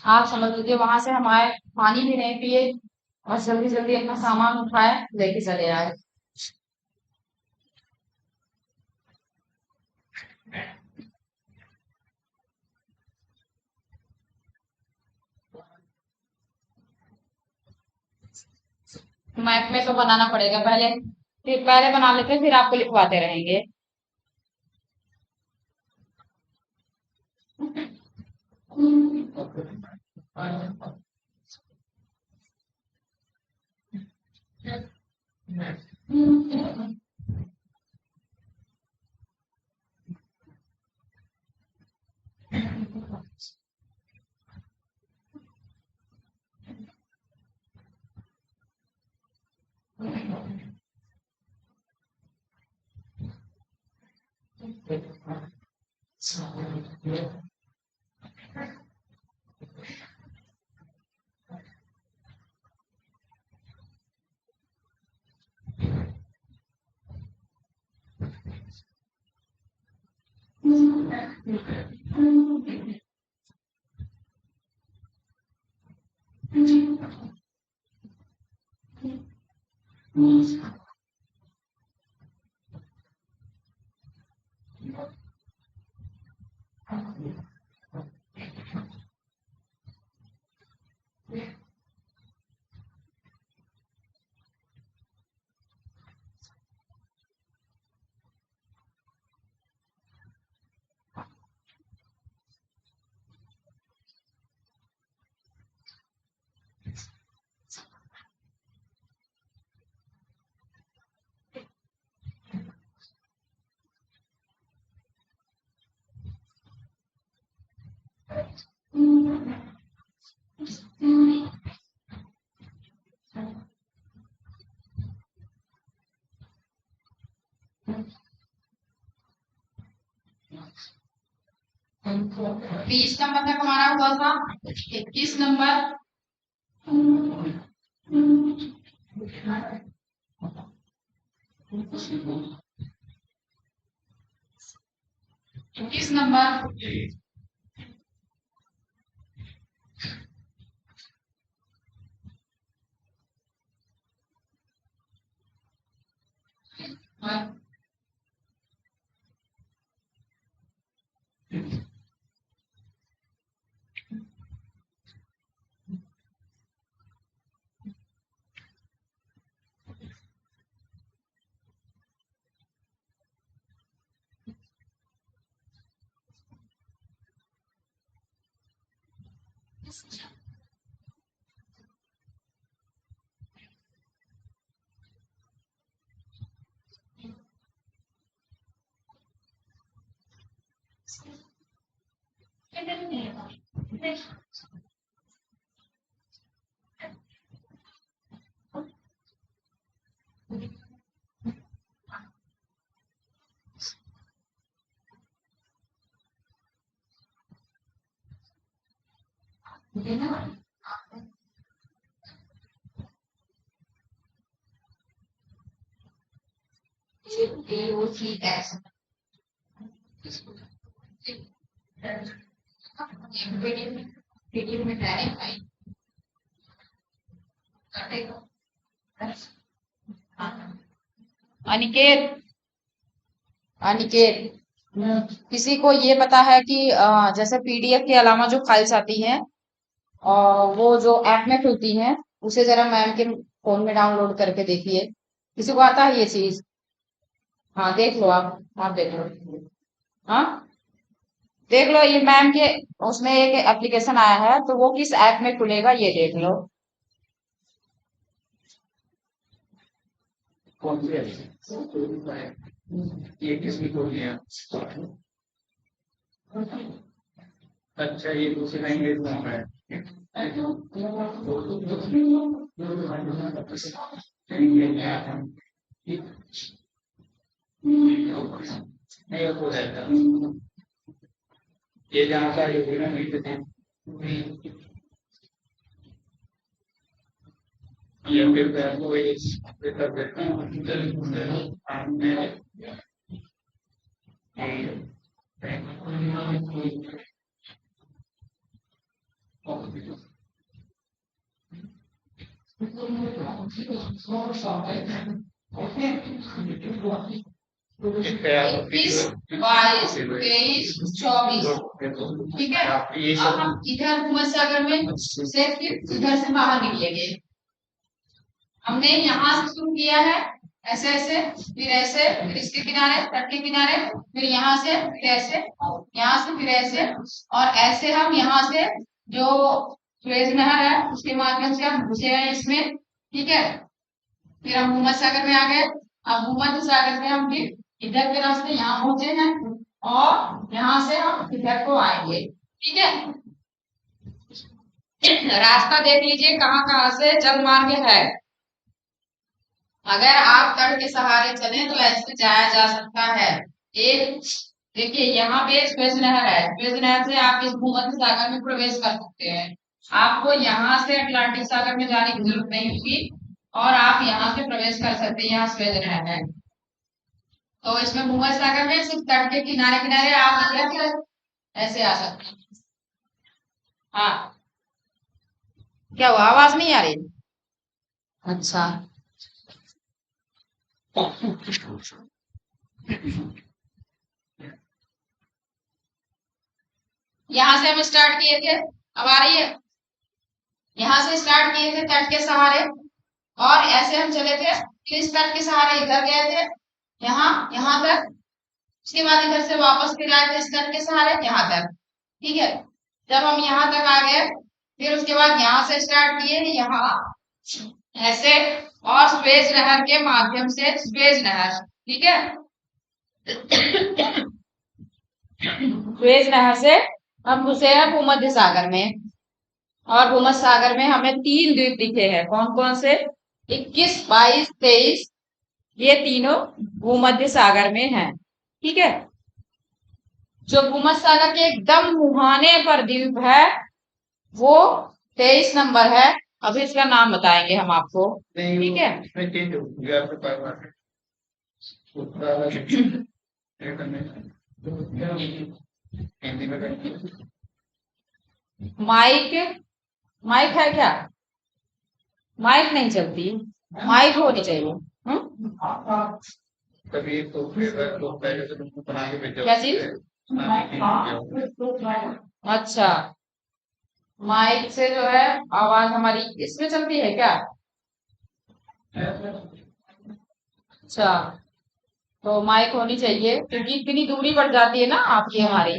आप समझ लीजिए वहां से हम आए, पानी भी नहीं पिए और जल्दी जल्दी अपना सामान उठाए, लेके चले आए। मैप में तो बनाना पड़ेगा पहले, फिर पहले बना लेते हैं, फिर आपको लिखवाते रहेंगे। बीस नंबर तक हमारा हुआ था। 21 नंबर। 21 नंबर। अनिकेत, अनिकेत, किसी को ये पता है कि जैसे पीडीएफ के अलावा जो फाइल्स आती हैं वो जो ऐप में खुलती हैं, उसे जरा मैम के फोन में डाउनलोड करके देखिए। किसी को आता है ये चीज? हाँ देख लो आप देख लो। हाँ देख लो, ये मैम के उसमें एक एप्लीकेशन आया है, तो वो किस ऐप में खुलेगा ये देख लो। कौन सी है? ये किसकी खोली है? अच्छा, ये दूसरी लैंग्वेज में है। नहीं हो जाएगा, ये जहाँ का ये फिर को कर देते हैं। इक्कीस, बाईस, तेईस, चौबीस। ठीक है, अब हम इधर भूमध्य सागर में से फिर इधर से बाहर निकलेंगे। हमने यहाँ से शुरू किया है, ऐसे ऐसे, फिर इसके किनारे, तट के किनारे, फिर यहाँ से, फिर ऐसे, यहाँ से, फिर ऐसे, और ऐसे हम यहाँ से जो सुएज नहर है उसके माध्यम से हम घुसे हैं इसमें। ठीक है, फिर हम भूमध्य सागर में आ गए। अब भूमध्य सागर में हम फिर इधर के रास्ते यहाँ पहुंचे हैं और यहाँ से हम इधर को आएंगे। ठीक है, रास्ता देख लीजिए कहाँ कहाँ से जल मार्ग है। अगर आप तट के सहारे चले तो ऐसे जाया जा सकता है। एक देखिए यहाँ पे सुएज नहर है, सुएज नहर से आप इस भूमध्य सागर में प्रवेश कर सकते हैं। आपको यहाँ से अटलांटिक सागर में जाने की जरूरत नहीं होगी और आप यहाँ से प्रवेश कर सकते हैं। यहाँ सुएज नहर है तो इसमें भूमध्य सागर में सिर्फ तट के किनारे किनारे आप ऐसे आ सकते हैं। हाँ, क्या हुआ, आवाज नहीं आ रही? अच्छा, यहाँ से हम स्टार्ट किए थे, अब आ रही है। यहाँ से स्टार्ट किए थे तट के सहारे और ऐसे हम चले थे, फिर इस तट के सहारे इधर गए थे यहाँ तक, उसके बाद इधर से वापस फिर आए थे इस तट के सहारे यहाँ तक। ठीक है, जब हम यहाँ तक आ गए फिर उसके बाद यहाँ से स्टार्ट किए यहाँ ऐसे और सुएज नहर के माध्यम से, सुएज नहर, ठीक है, सुएज नहर से हम घुसे हैं भूमध्य सागर में और भूमध्य सागर में हमें 3 द्वीप दिखे हैं। कौन कौन से? 21, 22, 23, ये तीनों भूमध्य सागर में हैं। ठीक है, जो भूमध्य सागर के एकदम मुहाने पर द्वीप है वो 23 नंबर है। अभी इसका नाम बताएंगे हम आपको। ठीक है, माइक, माइक है क्या? माइक नहीं चलती, माइक होनी चाहिए। कभी तो पहले से तुमको बना के भेजा क्या चीज? अच्छा, माइक से जो है आवाज हमारी इसमें चलती है क्या? अच्छा, तो माइक होनी चाहिए क्योंकि इतनी दूरी पड़ जाती है ना आपकी हमारी।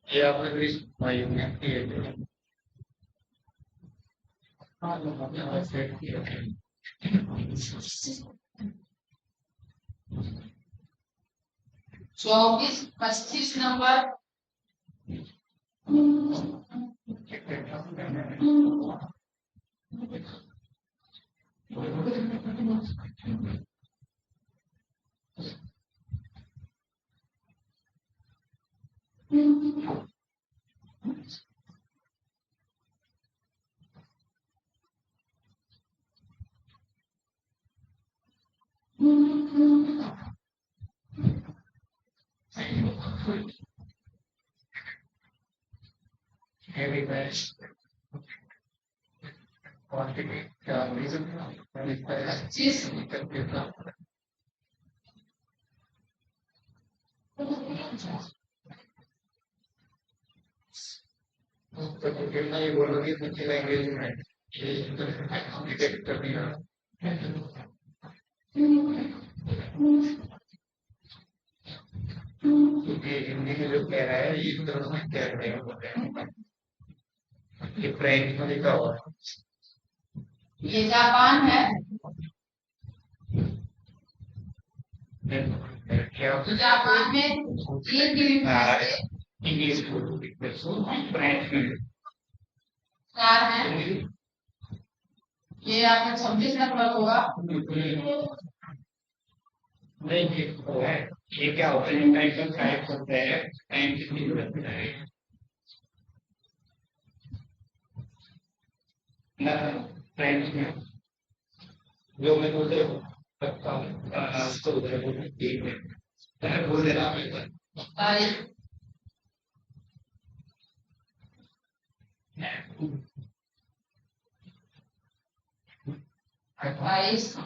ये आपने चौबीस, 25 number, heavy bash quantity reason 25, तो कितना ये बोलोगे कुछ लैंग्वेज में डिटेक्ट कर दिया क्योंकि हिंदी में जो कह रहा है ये तरह से क्या करेगा बोलते हैं ये फ्रेंच में लिखा हुआ है ये जापान है। क्या तो जापान में 3 द्वीप हैं, इंग्लिश फ्रेंच में 4 हैं। ये आपका 26 नंबर होगा। नहीं ये क्या होता है टाइप का टाइप होता है टाइम कितनी होता है ना फ्रेंच में जो मैं बोलते सकता हूँ तो उधर बोल देना तारीख 28,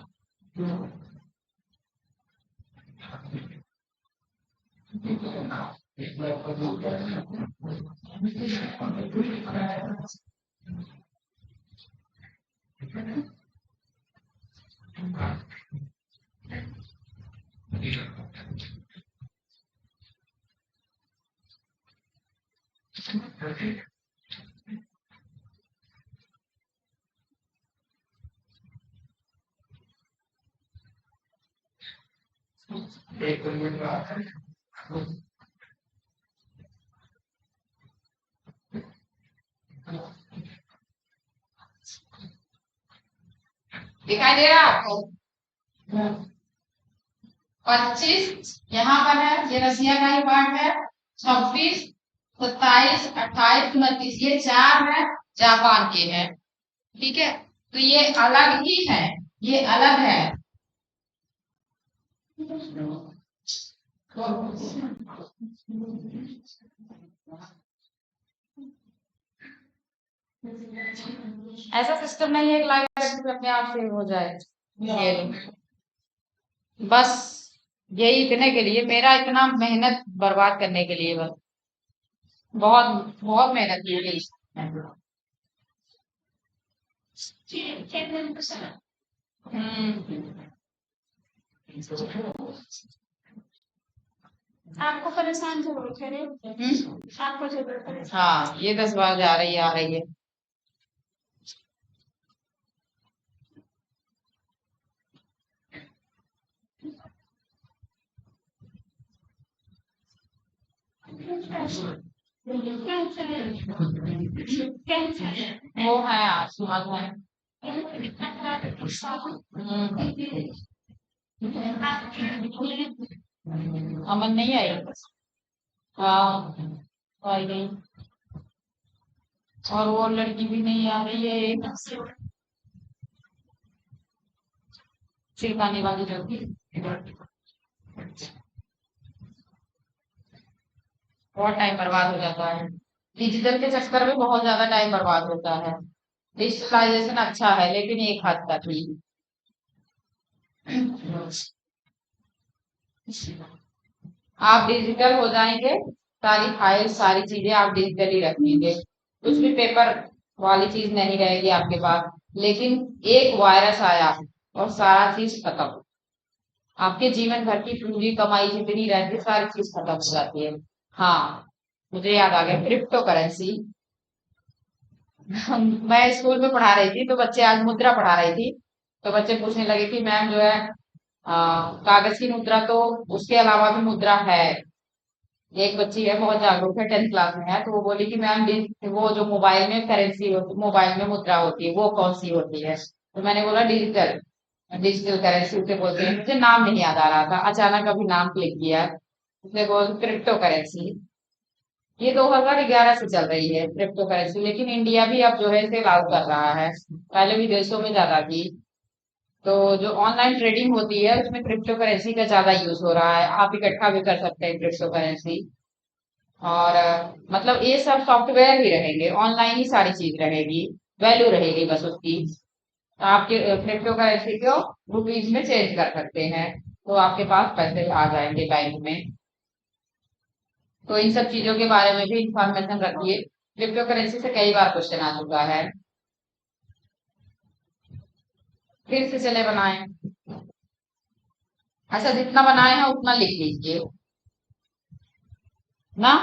दिखाई दे रहा है आपको? 25 यहाँ पर है, ये रसिया का ही पार्ट है। 26, 27, 28, 29 ये 4 है, जापान के हैं। ठीक है, तो ये अलग ही है, ये अलग है। ऐसा सिस्टम नहीं है कि लाइव अपने आप से हो जाए। ये बस यही इतने के लिए, मेरा इतना मेहनत बर्बाद करने के लिए, बस बहुत बहुत मेहनत की गई इसमें। आपको परेशान जरूर करे, आपको जरूर परेशान। हाँ, ये 10 बार जा रही है, आ रही है। वो है आसमान है। अमन नहीं आई? हाँ, आई गई। और वो लड़की भी नहीं आ रही है, एक सिरकाने वाली लड़की। बहुत टाइम बर्बाद हो जाता है डिजिटल के चक्कर में, बहुत ज्यादा टाइम बर्बाद होता है। डिजिटलाइजेशन अच्छा है, लेकिन एक हद तक ही। आप डिजिटल हो जाएंगे, सारी फाइल सारी चीजें आप डिजिटली रखेंगे, कुछ भी पेपर वाली चीज नहीं रहेगी आपके पास। लेकिन एक वायरस आया और सारा चीज खत्म, आपके जीवन भर की पूंजी कमाई जितनी रहती है सारी चीज खत्म हो जाती है। हाँ, मुझे याद आ गया, क्रिप्टो करेंसी। मैं स्कूल में पढ़ा रही थी, तो बच्चे आज मुद्रा पढ़ा रही थी, तो बच्चे पूछने लगे कि मैम जो है कागज की मुद्रा तो, उसके अलावा भी मुद्रा है। एक बच्ची है बहुत जागरूक है, 10th क्लास में है, तो वो बोली कि मैम वो जो मोबाइल में करेंसी होती, मोबाइल में मुद्रा होती है, वो कौन सी होती है? तो मैंने बोला डिजिटल, डिजिटल करेंसी उसे बोलते हैं। मुझे नाम नहीं याद आ रहा था, अचानक अभी नाम क्लिक किया, उसने बोल क्रिप्टो करेंसी। ये 2011 से चल रही है क्रिप्टो करेंसी, लेकिन इंडिया भी अब जो है इसे लागू कर रहा है। पहले विदेशों में ज्यादा थी। तो जो ऑनलाइन ट्रेडिंग होती है उसमें क्रिप्टो करेंसी का ज्यादा यूज हो रहा है, आप इकट्ठा भी कर सकते हैं क्रिप्टो करेंसी। और मतलब ये सब सॉफ्टवेयर ही रहेंगे, ऑनलाइन ही सारी चीज रहेगी, वैल्यू रहेगी बस उसकी। आपके क्रिप्टो करेंसी को रुपीज में चेंज कर सकते हैं, तो आपके पास पैसे आ जाएंगे बैंक में। तो इन सब चीजों के बारे में भी इंफॉर्मेशन रखिए, क्रिप्टो करेंसी से कई बार क्वेश्चन आ चुका है। फिर से चले बनाए, अच्छा जितना बनाए हैं उतना लिख लीजिए ना।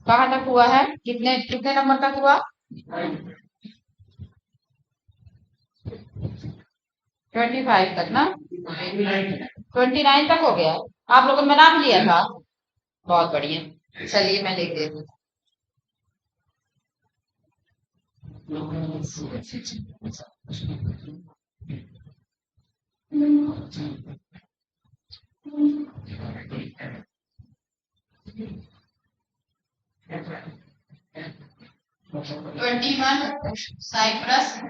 कहाँ तक हुआ है, कितने कितने नंबर तक हुआ? 25 तक ना, 29 तक हो गया। आप लोगों ने बना भी लिया था, बहुत बढ़िया। चलिए मैं लिख देती हूँ। ट्वेंटी वन साइप्रस,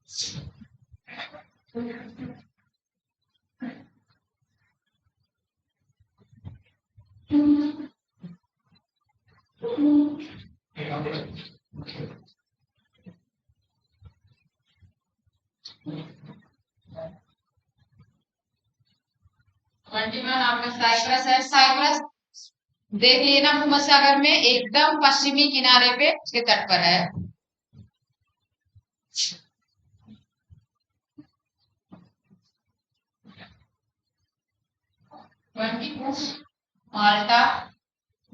21 आपका साइप्रस है। साइप्रस देख लिए ना भूमध्य सागर में एकदम पश्चिमी किनारे पे उसके तट पर है। माल्टा, 23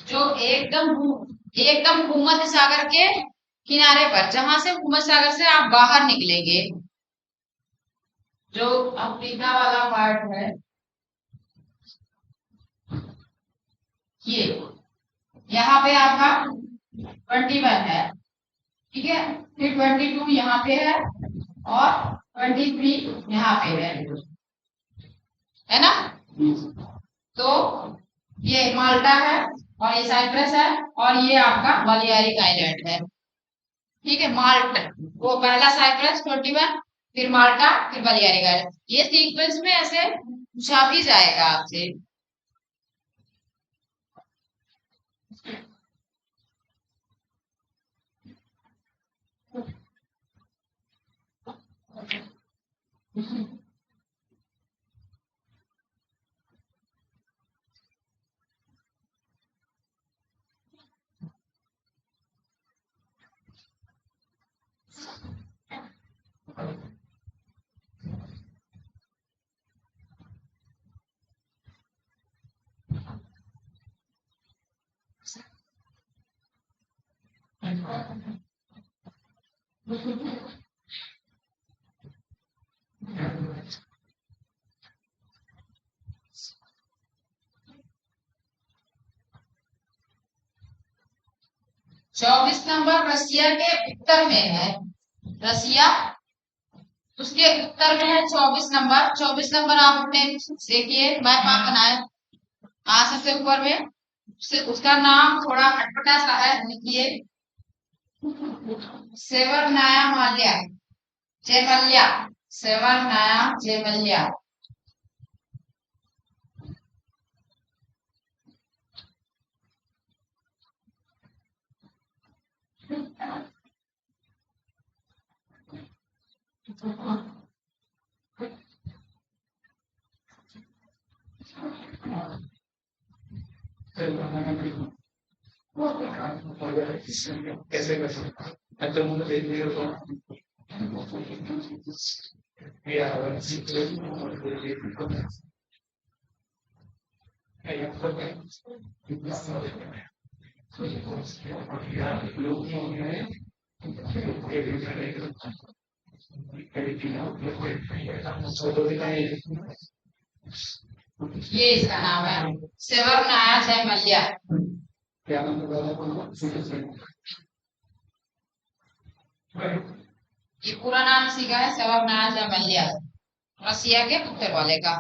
जो एकदम भूमध्य सागर के किनारे पर, जहां से भूमध्य सागर से आप बाहर निकलेंगे, जो अफ्रीका वाला पार्ट है, ये यहाँ पे आपका 21 है, ठीक है। फिर 22 यहाँ पे है और 23 यहाँ पे है ना। तो ये माल्टा है और ये साइप्रस है और ये आपका बालियारिक आइलैंड है, ठीक है। माल्टा वो पहला साइप्रस 21, फिर माल्टा, फिर बालियारिक आइलैंड। ये सीक्वेंस में ऐसे पूछा भी जाएगा आपसे। चौबीस नंबर रसिया के उत्तर में है। रसिया उसके उत्तर में है 24 नंबर। 24 नंबर आप अपने देखिए मैप आप बनाए आ सकते ऊपर में। उसका नाम थोड़ा अटपटा सा है, लिखिए सेवर्नाया माल्या, जयमल्या, सेवर्नाया जयमल्या। कैसे कर सकते अच्छा मुझे देखने को ये इसका नाम है सेवर्नाया जयमल्या। क्या नाम ये पूरा नाम इसी का है सेवर्नाया जयमल्या, रसिया के उत्तर वाले का।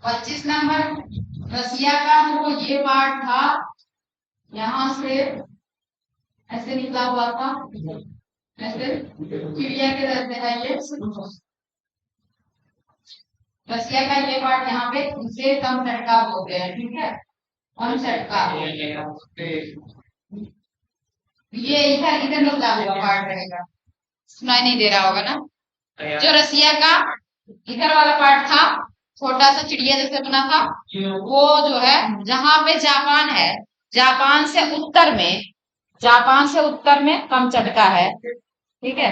पच्चीस नंबर रसिया का जो ये पार्ट था, यहाँ से ऐसे निकला हुआ था, ऐसे चिड़िया के तरह है ये। रसिया का ये पार्ट यहाँ पे इसे कम झटका बोलते हैं, ठीक है। कम झटका ये इधर इधर निकला हुआ पार्ट रहेगा, सुनाई नहीं दे रहा होगा ना। जो रसिया का इधर वाला पार्ट था, छोटा सा चिड़िया जैसे बना था, वो जो है जहां पे जापान है, जापान से उत्तर में कम झटका है, ठीक है।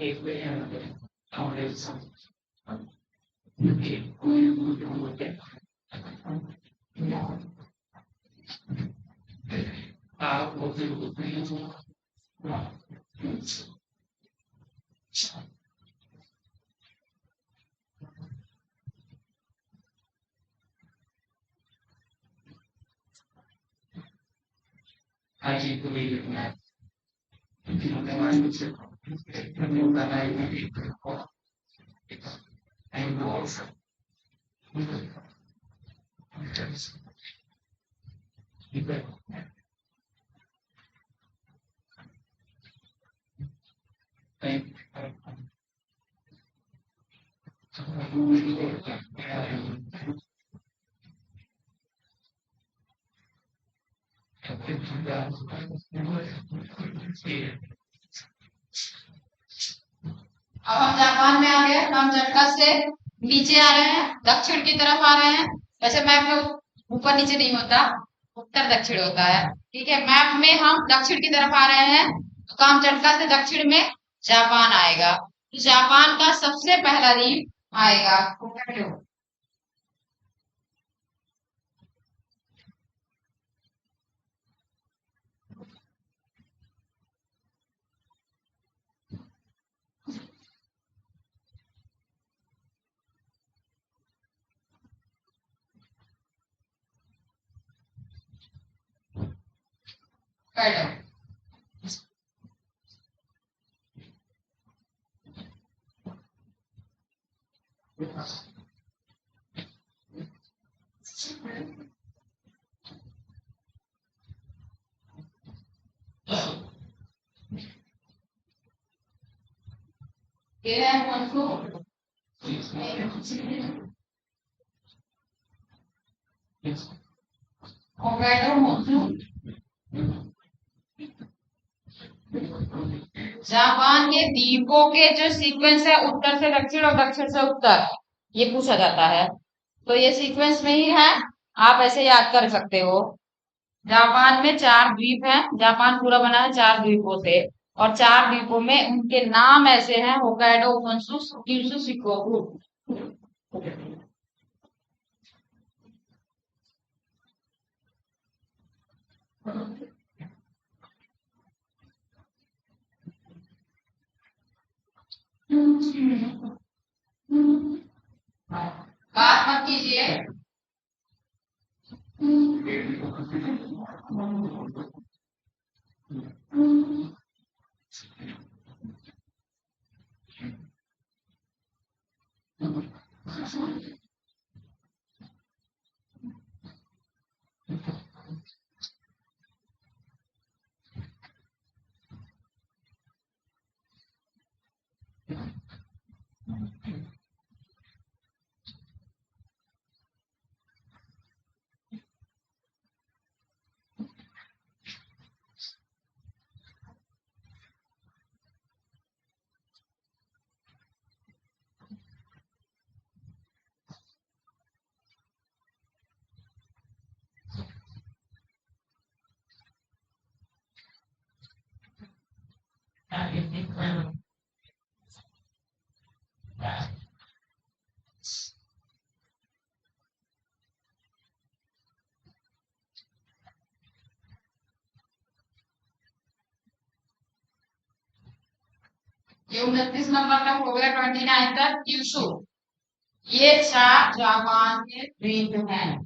एक पे हमारे आप आज को अब हम जापान में आ गए। हम झटका से नीचे आ रहे हैं, दक्षिण की तरफ आ रहे हैं। वैसे मैप में ऊपर नीचे नहीं होता, उत्तर दक्षिण होता है। ठीक है, मैप में हम दक्षिण की तरफ आ रहे हैं, तो काम झटका से दक्षिण में जापान आएगा। तो जापान का सबसे पहला द्वीप आएगा होक्काइडो। होक्काइडो ये है होन्शु। Hokkaido Honshu. जापान के द्वीपों के जो सीक्वेंस है, उत्तर से दक्षिण और दक्षिण से उत्तर, ये पूछा जाता है। तो ये सीक्वेंस में ही है, आप ऐसे याद कर सकते हो। जापान में 4 द्वीप हैं। जापान पूरा बना है 4 द्वीपों से, और 4 द्वीपों में उनके नाम ऐसे हैं: होक्काइडो, होन्शु, क्यूशु, शिकोकू। बात मत कीजिए। ये 29 नंबर तक हो गया, 29 तक क्यूशु। ये 4 जापान के द्वीप हैं।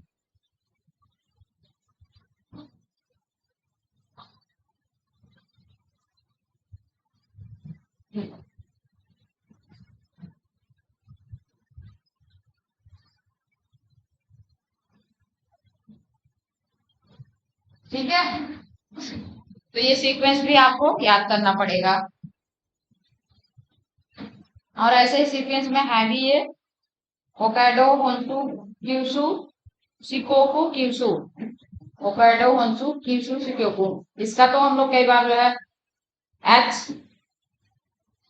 ठीक है, तो ये सीक्वेंस भी आपको याद करना पड़ेगा। और ऐसे ही सीक्वेंस में है भी ये: Hokkaido, Honshu, Kyushu, Shikoku, Kyushu. Hokkaido, Honshu, Kyushu, Shikoku. इसका तो हम लोग कई बार जो है एच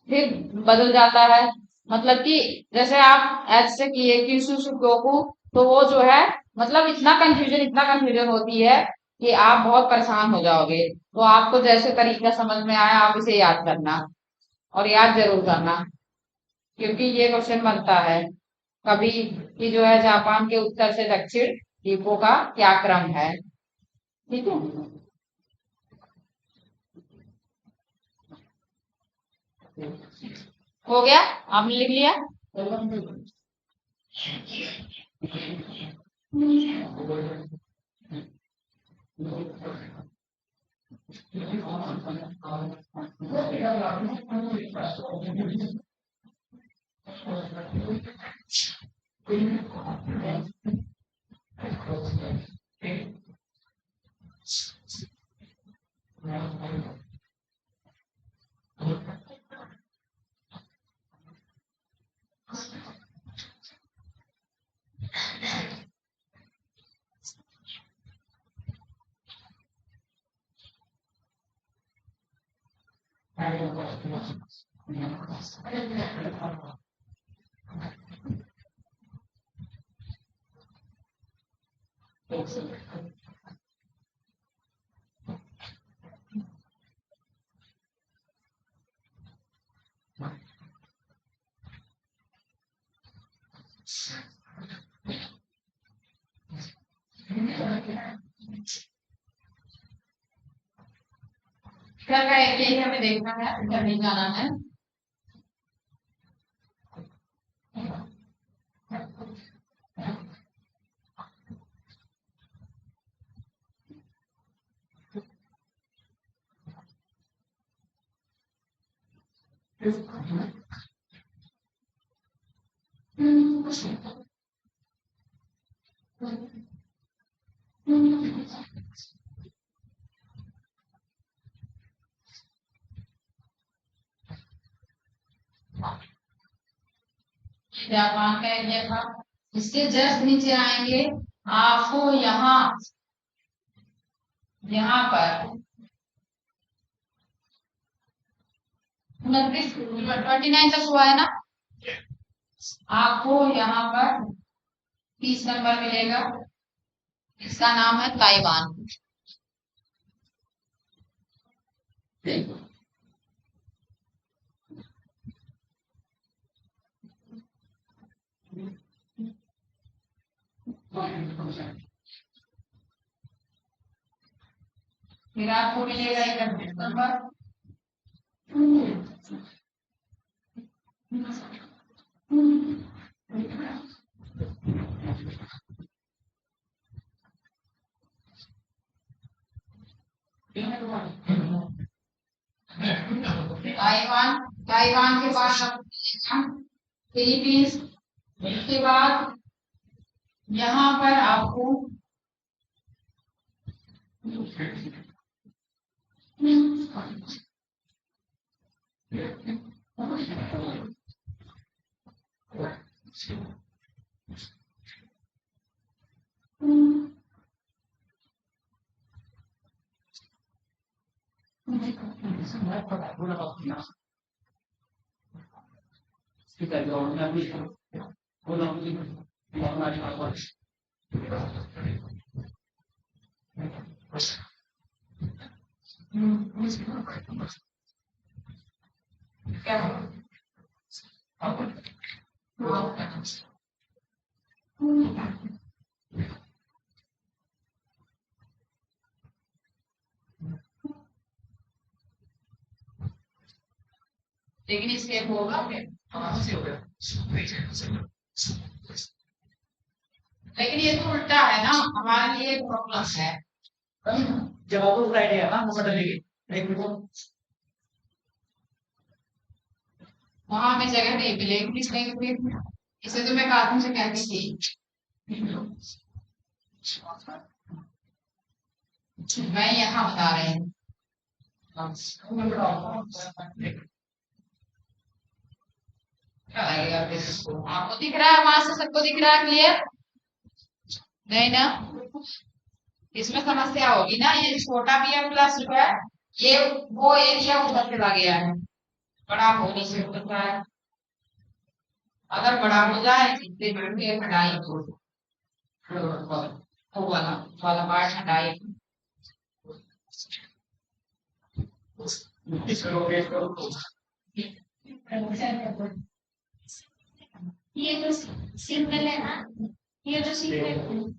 फिर बदल जाता है। मतलब कि जैसे आप एच से किए क्यूशु, शिकोकू, तो वो जो है मतलब इतना कंफ्यूजन होती है कि आप बहुत परेशान हो जाओगे। तो आपको जैसे तरीका समझ में आया आप इसे याद करना। और याद जरूर करना, क्योंकि ये क्वेश्चन बनता है कभी कि जो है जापान के उत्तर से दक्षिण द्वीपों का क्या क्रम है। ठीक है। हो गया, आपने लिख लिया। क्या क्या यही हमें देखना है, क्या नहीं जाना है। जापान का एरिया था। इसके जस्ट नीचे आएंगे, आपको यहाँ पर 29 तक हुआ है ना, आपको यहाँ पर 30 नंबर मिलेगा। इसका नाम है ताइवान। फिर आपको मिलेगा 31 नंबर। ताइवान, ताइवान के बाद फिलीपींस, इसके बाद यहाँ पर आपको क्या लेकिन इसके होगा लेकिन ये तो उल्टा है ना, हमारे लिए प्रॉब्लम है। जवाब फ्राइडे है ना, वो बदलेगी एक मिनट। वहां हमें जगह नहीं मिलेगी, इसलिए फिर इसे तो मैं काफी से कहती थी, मैं यहाँ बता रही हूँ। क्या लगेगा फिर इसको? आपको दिख रहा है, वहां से सबको दिख रहा है क्लियर? नहीं ना, इसमें समस्या होगी ना। ये छोटा भी है प्लस जो है, ये वो एरिया उधर चला गया है, बड़ा हो नहीं सकता है। अगर बड़ा हो जाए इससे बढ़ के हटाई तो वो वाला वाला पार्ट हटाई। ये जो सिंगल है ना, ये जो सिंगल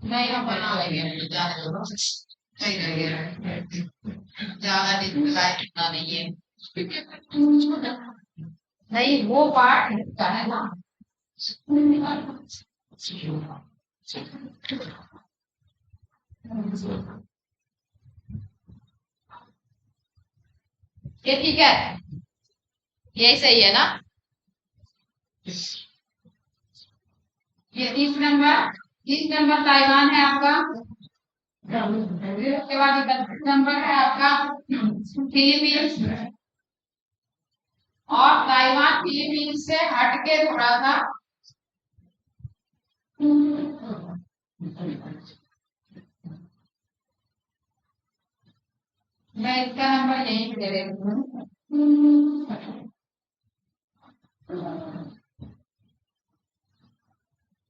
नहीं, हम बना लेंगे, जाने दो, सही रहेगा, ज्यादा डिफिकल्ट इतना नहीं है। नहीं, वो पार्ट का है ना। ये ठीक है, यही सही है ना। ये 30 नंबर ताइवान है आपका। उसके बाद 31 नंबर है आपका फिलीपींस। और ताइवान फिलीपींस से हट के थोड़ा सा मैं इसका नंबर यहीं पे दे देती हूँ।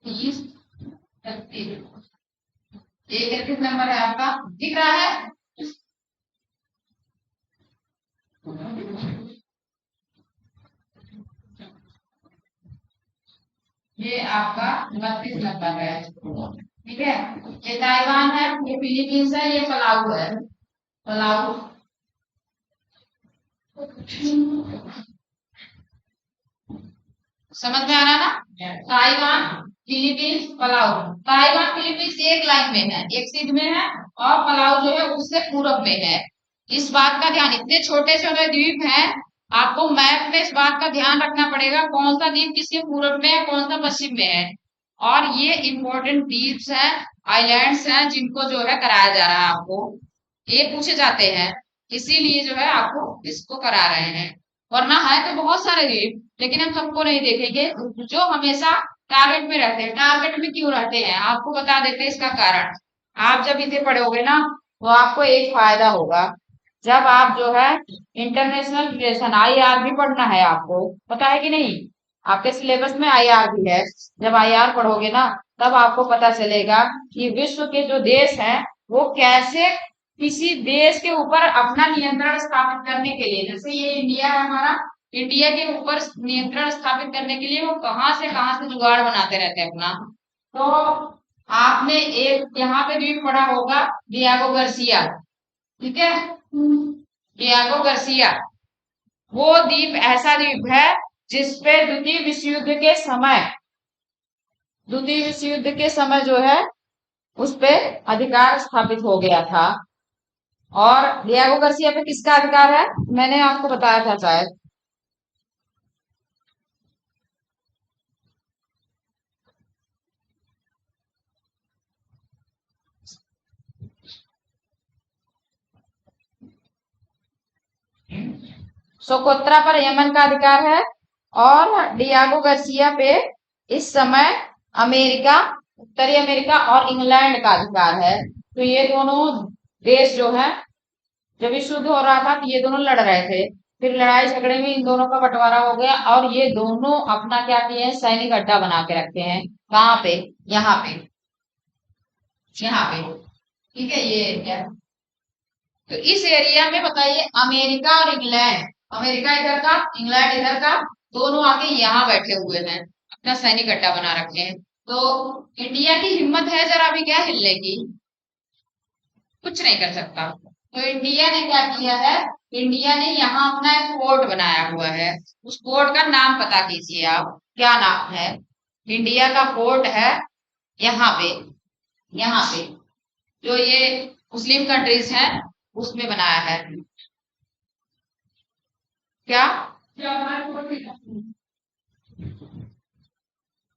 30, 31, ये 31 नंबर है आपका, दिख रहा है। ये आपका 32 नंबर है, ठीक है। ये ताइवान है, ये फिलीपींस है, ये पलाऊ है, पलाऊ। समझ में आ रहा ना। Taiwan Philippines Palau, Taiwan Philippines एक लाइन में है, एक सीध में है, और पलाऊ जो है उससे पूरब में है। इस बात का ध्यान, इतने छोटे छोटे द्वीप हैं, आपको मैप में इस बात का ध्यान रखना पड़ेगा कौन सा द्वीप किसके पूरब में है, कौन सा पश्चिम में है। और ये इंपॉर्टेंट द्वीप्स हैं, आइलैंड्स हैं, जिनको जो है कराया जा रहा है आपको, ये पूछे जाते हैं, इसीलिए जो है आपको इसको करा रहे हैं। वरना है तो बहुत सारे द्वीप, लेकिन हम सबको नहीं देखेंगे। जो हमेशा टारगेट में रहते हैं, टारगेट में क्यों रहते हैं आपको बता देते हैं इसका कारण। आप जब इसे पढ़ोगे ना, तो आपको एक फायदा होगा। जब आप जो है इंटरनेशनल रिलेशन IR भी पढ़ना है आपको, पता है कि नहीं। आपके सिलेबस में IR भी है। जब IR पढ़ोगे ना, तब आपको पता चलेगा कि विश्व के जो देश हैं वो कैसे किसी देश के ऊपर अपना नियंत्रण स्थापित करने के लिए, जैसे ये इंडिया है हमारा, इंडिया के ऊपर नियंत्रण स्थापित करने के लिए वो कहां से जुगाड़ बनाते रहते हैं अपना। तो आपने एक यहाँ पे द्वीप पढ़ा होगा, डियागो गार्सिया, ठीक है। डियागो गार्सिया वो द्वीप ऐसा द्वीप है जिसपे द्वितीय विश्व युद्ध के समय जो है उस पे अधिकार स्थापित हो गया था। और डियागो गार्सिया पे किसका अधिकार है, मैंने आपको बताया था शायद। सोकोत्रा पर यमन का अधिकार है, और डियागो गार्सिया पे इस समय अमेरिका, उत्तरी अमेरिका और इंग्लैंड का अधिकार है। तो ये दोनों देश जो है, जब विश्व युद्ध हो रहा था तो ये दोनों लड़ रहे थे, फिर लड़ाई झगड़े में इन दोनों का बंटवारा हो गया, और ये दोनों अपना क्या किए हैं, सैनिक अड्डा बना के रखे हैं। कहाँ पे, यहाँ पे, यहाँ पे, ठीक है, ये एरिया। तो इस एरिया में बताइए अमेरिका और इंग्लैंड, अमेरिका इधर का, इंग्लैंड इधर का, दोनों आके यहाँ बैठे हुए हैं, अपना सैनिक अड्डा बना रखे हैं। तो इंडिया की हिम्मत है जरा भी क्या हिलने की, कुछ नहीं कर सकता। तो इंडिया ने क्या किया है, इंडिया ने यहाँ अपना एक फोर्ट बनाया हुआ है। उस फोर्ट का नाम पता कीजिए आप, क्या नाम है। इंडिया का फोर्ट है यहाँ पे, यहाँ पे जो ये मुस्लिम कंट्रीज हैं उसमें बनाया है। क्या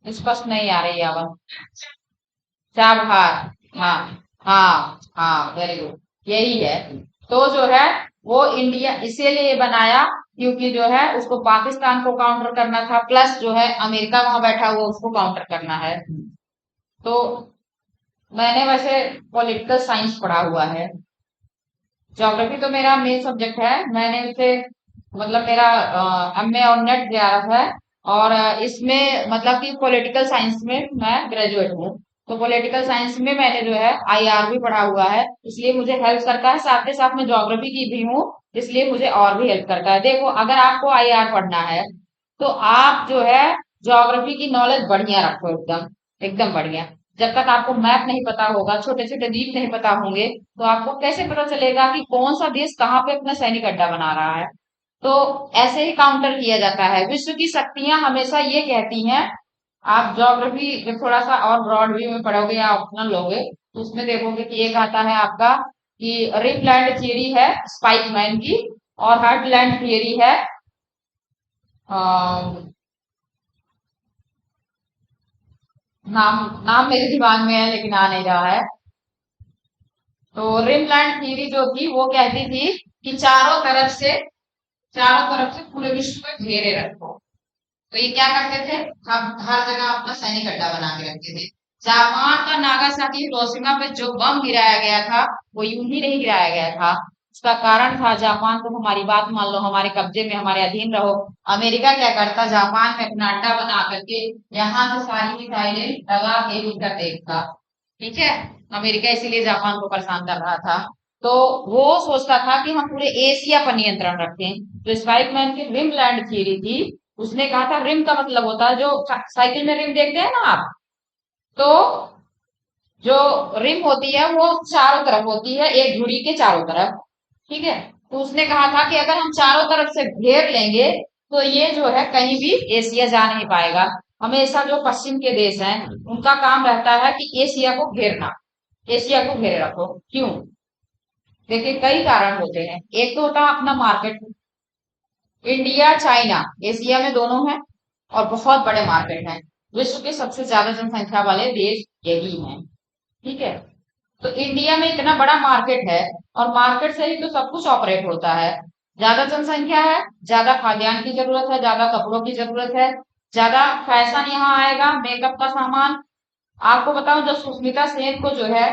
स्पष्ट नहीं आ रही आवाज। चाबहार, हाँ हाँ हाँ, वेरी गुड, यही है। तो जो है वो इंडिया इसीलिए बनाया क्योंकि जो है उसको पाकिस्तान को काउंटर करना था, प्लस जो है अमेरिका वहां बैठा हुआ उसको काउंटर करना है। तो मैंने वैसे पॉलिटिकल साइंस पढ़ा हुआ है। ज्योग्राफी तो मेरा मेन सब्जेक्ट है। मैंने उसे मतलब मेरा एमए और नेट जेआरएफ है। और इसमें मतलब कि पॉलिटिकल साइंस में मैं ग्रेजुएट हूँ। तो पॉलिटिकल साइंस में मैंने जो है आईआर भी पढ़ा हुआ है, इसलिए मुझे हेल्प करता है। साथ के साथ मैं ज्योग्राफी की भी हूँ, इसलिए मुझे और भी हेल्प करता है। देखो, अगर आपको आईआर पढ़ना है तो आप जो है ज्योग्राफी की नॉलेज बढ़िया रखो, एकदम एकदम बढ़िया। जब तक आपको मैप नहीं पता होगा, छोटे छोटे द्वीप नहीं पता होंगे, तो आपको कैसे पता चलेगा कि कौन सा देश कहाँ पे अपना सैनिक अड्डा बना रहा है। तो ऐसे ही काउंटर किया जाता है। विश्व की शक्तियां हमेशा ये कहती हैं, आप ज्योग्राफी जब थोड़ा सा और ब्रॉड व्यू में पढ़ोगे या ऑप्शनल लोगे तो उसमें देखोगे कि एक आता है आपका कि रिपलैंड थियरी है स्पाइकमैन की, और हार्टलैंड थियरी है अ, नाम नाम मेरे दिमाग में है लेकिन आ नहीं रहा है। तो रिपलैंड थियरी जो थी वो कहती थी कि चारों तरफ से पूरे विश्व में घेरे रखो। तो ये क्या करते थे, हम हर जगह अपना सैनिक अड्डा बना के रखते थे। जापान का नागासाकी हिरोशिमा पे जो बम गिराया गया था वो यूं ही नहीं गिराया गया था। उसका कारण था, जापान को हमारी बात मान लो, हमारे कब्जे में, हमारे अधीन रहो। अमेरिका क्या करता, जापान में अपना अड्डा बना करके यहाँ से सारी मिसाइलें लगा के उनका देखता। ठीक है, अमेरिका इसीलिए जापान को परेशान कर रहा था। तो वो सोचता था कि हम पूरे एशिया पर नियंत्रण रखें। तो स्पाइकमैन की रिम लैंड थ्योरी थी। उसने कहा था, रिम का मतलब होता है जो साइकिल में रिम देखते हैं ना आप, तो जो रिम होती है वो चारों तरफ होती है, एक घुड़ी के चारों तरफ। ठीक है, तो उसने कहा था कि अगर हम चारों तरफ से घेर लेंगे तो ये जो है कहीं भी एशिया जा नहीं पाएगा। हमेशा जो पश्चिम के देश हैं उनका काम रहता है कि एशिया को घेरना, एशिया को घेरे रखो। क्यों? देखिए, कई कारण होते हैं। एक तो होता है अपना मार्केट। इंडिया चाइना एशिया में दोनों है और बहुत बड़े मार्केट हैं। विश्व के सबसे ज्यादा जनसंख्या वाले देश यही हैं। ठीक है, तो इंडिया में इतना बड़ा मार्केट है और मार्केट से ही तो सब कुछ ऑपरेट होता है। ज्यादा जनसंख्या है, ज्यादा खाद्यान्न की जरूरत है, ज्यादा कपड़ों की जरूरत है, ज्यादा फैशन यहाँ आएगा, मेकअप का सामान। आपको बताऊं, जब सुष्मिता सेन को जो है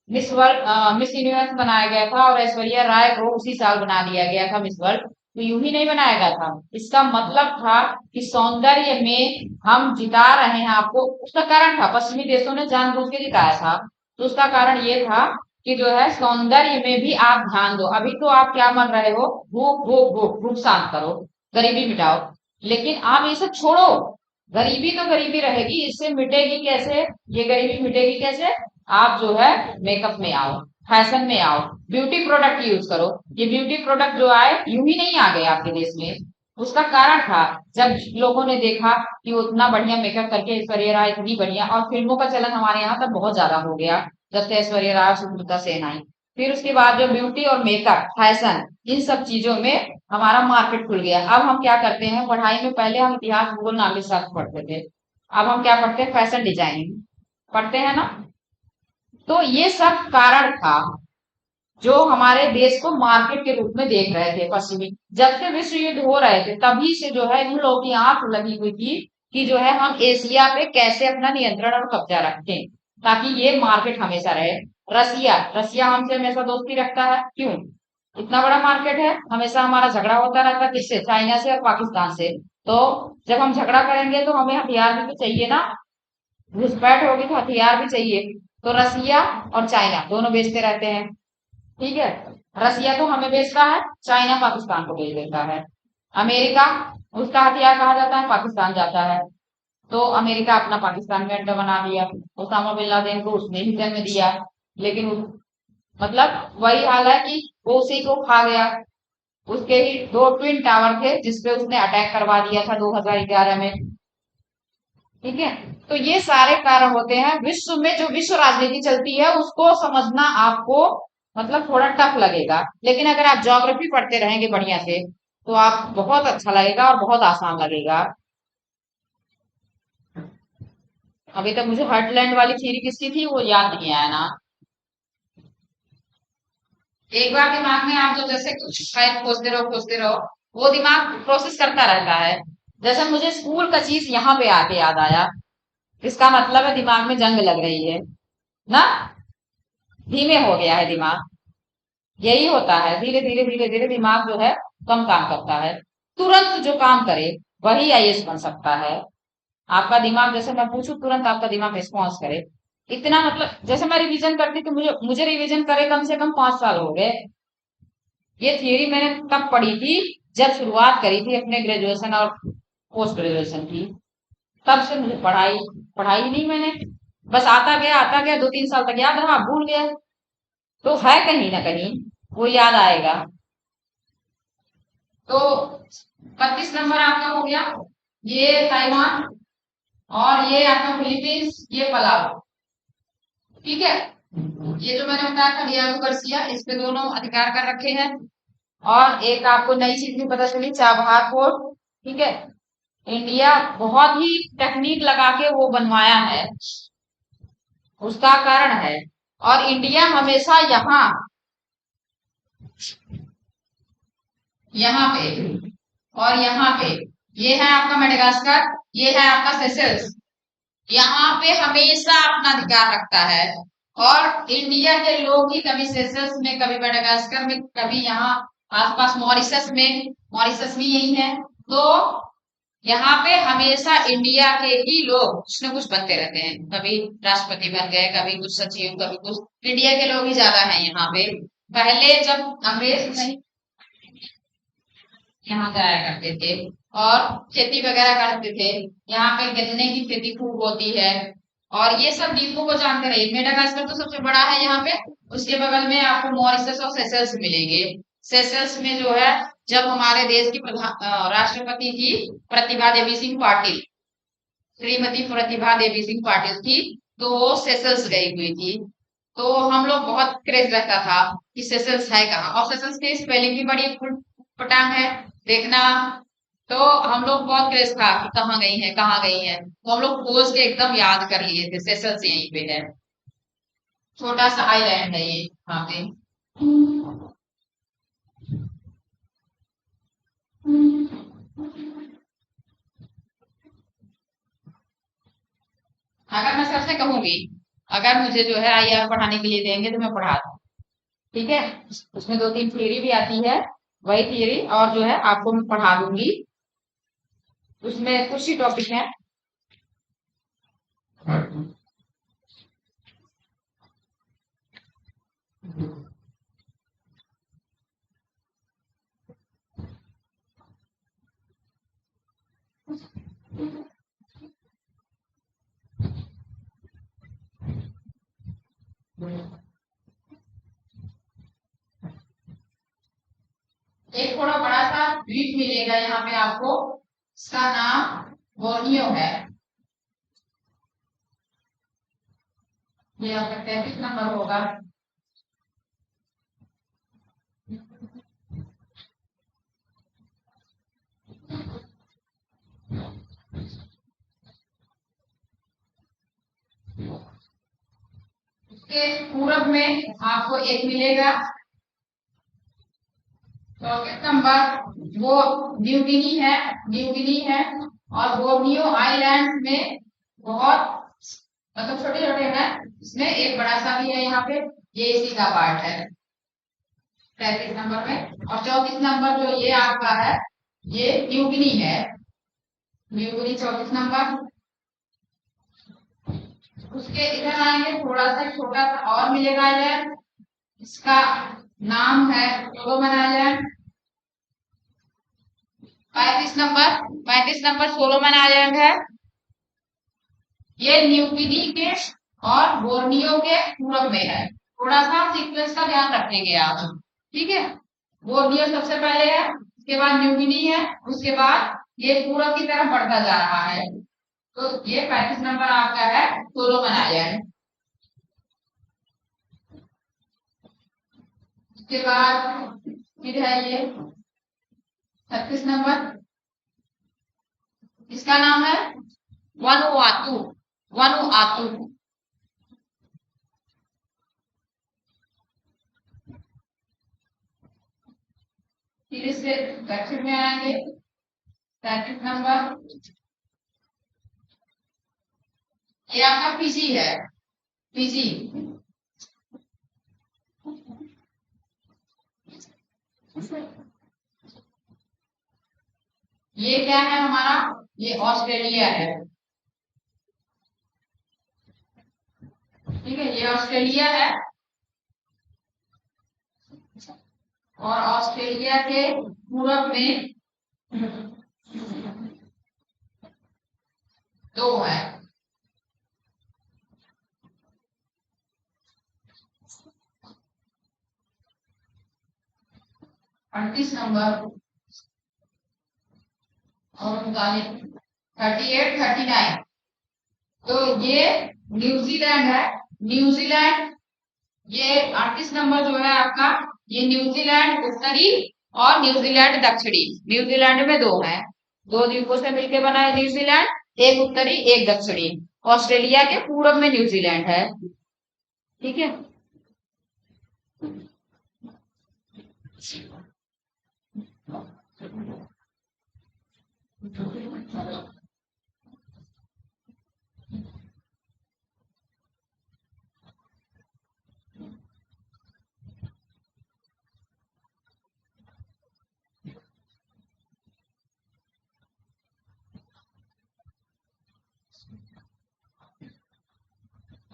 मिस यूनिवर्स बनाया गया था और ऐश्वर्या राय को उसी साल बना दिया गया था मिस वर्ल्ड, तो यूं ही नहीं बनाया गया था। इसका मतलब था कि सौंदर्य में हम जिता रहे हैं आपको। उसका कारण था, पश्चिमी देशों ने जानबूझ के जिताया था। तो उसका कारण ये था कि जो है सौंदर्य में भी आप ध्यान दो। अभी तो आप क्या मन रहे हो, भूख भूख भूख, भूख शांत करो, गरीबी मिटाओ। लेकिन आप ये सब छोड़ो, गरीबी तो गरीबी रहेगी, इससे मिटेगी कैसे? ये गरीबी मिटेगी कैसे? आप जो है मेकअप में आओ, फैशन में आओ, ब्यूटी प्रोडक्ट यूज करो। ये ब्यूटी प्रोडक्ट जो आए यूं ही नहीं आ गए आपके देश में। उसका कारण था, जब लोगों ने देखा कि वो इतना बढ़िया मेकअप करके, ऐश्वर्या राय इतनी बढ़िया, और फिल्मों का चलन हमारे यहाँ तक बहुत ज्यादा हो गया जब से ऐश्वर्या राय और सुष्मिता सेन आई। फिर उसके बाद जो ब्यूटी और मेकअप, फैशन, इन सब चीजों में हमारा मार्केट खुल गया। अब हम क्या करते हैं पढ़ाई में, पहले हम इतिहास, भूगोल, नागरिक शास्त्र पढ़ते थे, अब हम क्या पढ़ते हैं, फैशन डिजाइनिंग पढ़ते हैं ना। तो ये सब कारण था जो हमारे देश को मार्केट के रूप में देख रहे थे पश्चिमी। जब से विश्व युद्ध हो रहे थे तभी से जो है इन लोगों की आंख लगी हुई थी कि जो है हम एशिया पे कैसे अपना नियंत्रण और कब्जा रखें, ताकि ये मार्केट हमेशा रहे। रसिया रसिया हमसे हमेशा दोस्ती रखता है, क्यों? इतना बड़ा मार्केट है, हमेशा हमारा झगड़ा होता रहता है, किससे? चाइना से और पाकिस्तान से। तो जब हम झगड़ा करेंगे तो हमें हथियार भी तो चाहिए ना, घुसपैठ होगी तो हथियार भी चाहिए। तो रसिया और चाइना दोनों बेचते रहते हैं। ठीक है, रसिया तो हमें बेचता है, चाइना पाकिस्तान को बेच देता है। अमेरिका, उसका हथियार कहा जाता है, पाकिस्तान जाता है। तो अमेरिका अपना पाकिस्तान में अड्डा बना दिया, ओसामा बिन लादेन को उसने ही जन्म दिया। लेकिन मतलब वही हाल है कि वो उसी को खा गया। उसके ही दो ट्विन टावर थे जिसपे उसने अटैक करवा दिया था 2011 में। ठीक है, तो ये सारे कारण होते हैं। विश्व में जो विश्व राजनीति चलती है उसको समझना आपको मतलब थोड़ा टफ लगेगा, लेकिन अगर आप ज्योग्राफी पढ़ते रहेंगे बढ़िया से तो आप बहुत अच्छा लगेगा और बहुत आसान लगेगा। अभी तक मुझे हार्टलैंड वाली थ्योरी किसकी थी वो याद नहीं आया ना। एक बार दिमाग में आप जो जैसे कुछ शायद खोजते रहो, वो दिमाग प्रोसेस करता रहता है। जैसे मुझे स्कूल का चीज यहाँ पे आके याद आया, इसका मतलब है दिमाग में जंग लग रही है ना, धीमे हो गया है दिमाग। यही होता है, धीरे धीरे दिमाग जो है कम काम करता है। तुरंत जो काम करे वही आईएएस बन सकता है। आपका दिमाग, जैसे मैं पूछूं तुरंत आपका दिमाग रिस्पॉन्स करे, इतना मतलब जैसे मैं रिवीजन करती थी, मुझे मुझे रिवीजन करे कम से कम 5 साल हो गए। ये थियरी मैंने तब पढ़ी थी जब शुरुआत करी थी अपने ग्रेजुएशन और पोस्ट ग्रेजुएशन की। तब से मुझे पढ़ाई पढ़ाई नहीं मैंने, बस आता गया 2-3 साल तक याद रहा, भूल गया। तो है कहीं ना कहीं वो याद आएगा। तो 32 नंबर आपका हो गया, ये ताइवान, और ये आपका फिलीपींस, ये पलाव। ठीक है, ये जो मैंने बताया था डियागो गार्सिया, इस पे दोनों अधिकार कर रखे हैं। और एक आपको नई चीज भी पता चली, चाबहार फोर्ट। ठीक है, इंडिया बहुत ही टेक्निक लगा के वो बनवाया है, उसका कारण है। और इंडिया हमेशा यहाँ यहाँ पे और यहाँ पे, ये है आपका मेडागास्कर, ये है आपका सेशल्स, यहाँ पे हमेशा अपना अधिकार रखता है। और इंडिया के लोग ही कभी सेशल्स में, कभी मेडागास्कर में, कभी यहाँ आसपास मॉरिशस भी यही है। तो यहाँ पे हमेशा इंडिया के ही लोग कुछ न कुछ बनते रहते हैं, कभी राष्ट्रपति बन गए, कभी कुछ सचिव, कभी कुछ। इंडिया के लोग ही ज्यादा हैं यहाँ पे। पहले जब अंग्रेज नहीं यहाँ जाया करते थे और खेती वगैरह करते थे, यहाँ पे गन्ने की खेती खूब होती है। और ये सब द्वीपों को जानते रहिए, मेडागास्कर तो सबसे बड़ा है यहाँ पे, उसके बगल में आपको मॉरिशस और सेशल्स मिलेंगे। सेशल्स में जो है, जब हमारे देश की राष्ट्रपति थी प्रतिभा देवी सिंह पाटिल, श्रीमती प्रतिभा देवी सिंह पाटिल थी, तो वो सेशल्स गई हुई थी। तो हम लोग बहुत क्रेज रहता था कि सेशल्स है कहाँ, और सेशल्स की स्पेलिंग भी बड़ी पटांग है, देखना। तो हम लोग बहुत क्रेज था कि कहाँ गई है कहाँ गई है, तो हम लोग खोज के एकदम याद कर लिए थे, सेशल्स यहीं पे है, छोटा सा आइलैंड है ये यहाँ पे। अगर मैं सबसे कहूंगी, अगर मुझे जो है आईआर पढ़ाने के लिए देंगे तो मैं पढ़ा दूँ। ठीक है, उसमें 2-3 थियरी भी आती है, वही थियरी और जो है आपको मैं पढ़ा दूंगी। उसमें कुछ ही टॉपिक है। एक थोड़ा बड़ा सा द्वीप मिलेगा यहाँ पे आपको, इसका नाम बोर्नियो है। ये आपका 33 नंबर होगा। उसके पूरब में आपको एक मिलेगा 34 नंबर, वो न्यू गिनी है। और बोर्नियो आइलैंड में बहुत मतलब छोटे छोटे हैं, इसमें एक बड़ा सा भी है यहाँ पे, ये इसी का पार्ट है 33 नंबर में। और 34 नंबर जो ये आपका है, ये न्यूगिनी है, न्यूगिनी 34 नंबर। उसके इधर आएंगे, थोड़ा सा छोटा सा और मिलेगा आइलैंड, इसका नाम है Solomon island 35 number. 35 number Solomon island है, ये न्यूगिनी के और बोर्नियो के पूरब में है। थोड़ा सा सीक्वेंस का ध्यान रखेंगे आप, ठीक है। बोर्नियो सबसे पहले है, उसके बाद न्यूगिनी है, उसके बाद ये पूरब की तरफ बढ़ता जा रहा है। तो ये 35 नंबर आपका है सोलोमन आइलैंड। उसके बाद फिर है ये 36 नंबर, इसका नाम है वनुआतू। वनुआतू फिर इससे दक्षिण में आएंगे 33 नंबर, ये आपका पीजी है, पीजी। ये क्या है हमारा, ये ऑस्ट्रेलिया है, ठीक है, ये ऑस्ट्रेलिया है। और ऑस्ट्रेलिया के पूरब में दो है, अड़तीस नंबर और 38, 39। तो ये न्यूजीलैंड है, न्यूजीलैंड, ये 38 नंबर जो है आपका, ये न्यूजीलैंड उत्तरी और न्यूजीलैंड दक्षिणी, न्यूजीलैंड में दो है, दो द्वीपों से मिलकर बना है न्यूजीलैंड, एक उत्तरी एक दक्षिणी। ऑस्ट्रेलिया के पूरब में न्यूजीलैंड है, ठीक है।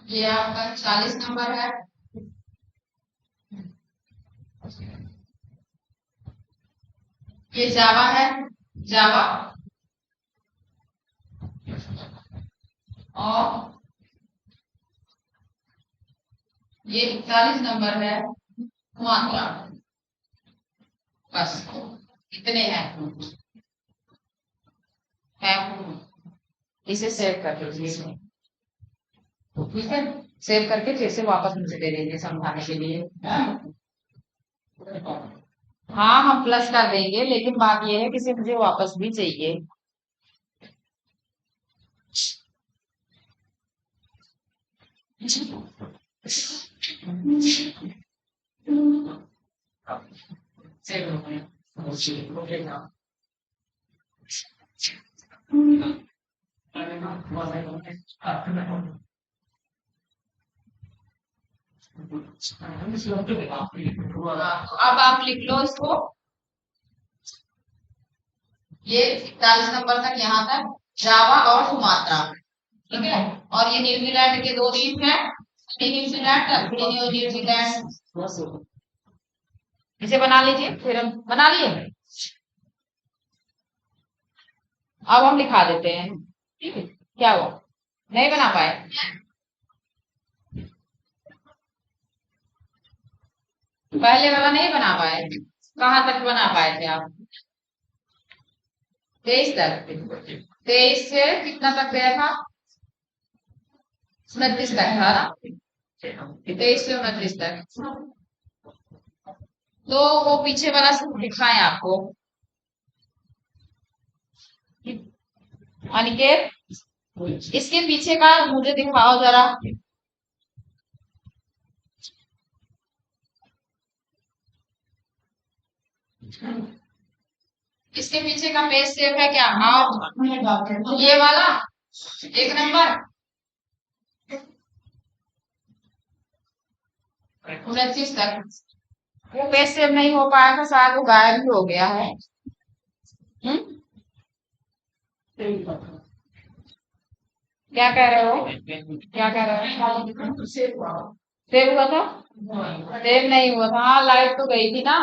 ये आपका 40 नंबर है, ये जावा है, जावा। और ये 41 नंबर है सुमात्रा। बस इतने हैं, इसे सेव कर दीजिए, ठीक है। सेव करके फिर से वापस मुझे दे देंगे समझाने के लिए। हाँ हम प्लस कर देंगे, लेकिन बात यह है कि इसे मुझे वापस भी चाहिए। अब आप लिख लो इसको, ये 41 नंबर तक, यहाँ तक जावा और सुमात्रा, ठीक है। और ये न्यूजीलैंड के दो द्वीप हैं, न्यूजीलैंड, न्यूजीलैंड। इसे बना लीजिए, फिर हम बना लिए। अब हम लिखा देते हैं, ठीक है। क्या हुआ, नहीं बना पाए? पहले वाला नहीं बना पाए, कहाँ तक बना पाए थे आप? 23 तक, 23 से कितना तक गया था? 29 तक था ना, 23 से 29 तक। तो वो पीछे वाला दिखाएं आपको, अनिकेत इसके पीछे का मुझे दिखाओ जरा। इसके पीछे का पेज सेव है क्या? हाँ, ये वाला 1 नंबर 29 तक, वो पेज सेव नहीं हो पाया था, शायद वो गायब भी हो गया है। क्या कह रहे हो, क्या कह रहे हो? सेव हुआ था, सेव नहीं हुआ था, हाँ लाइट तो गई थी ना,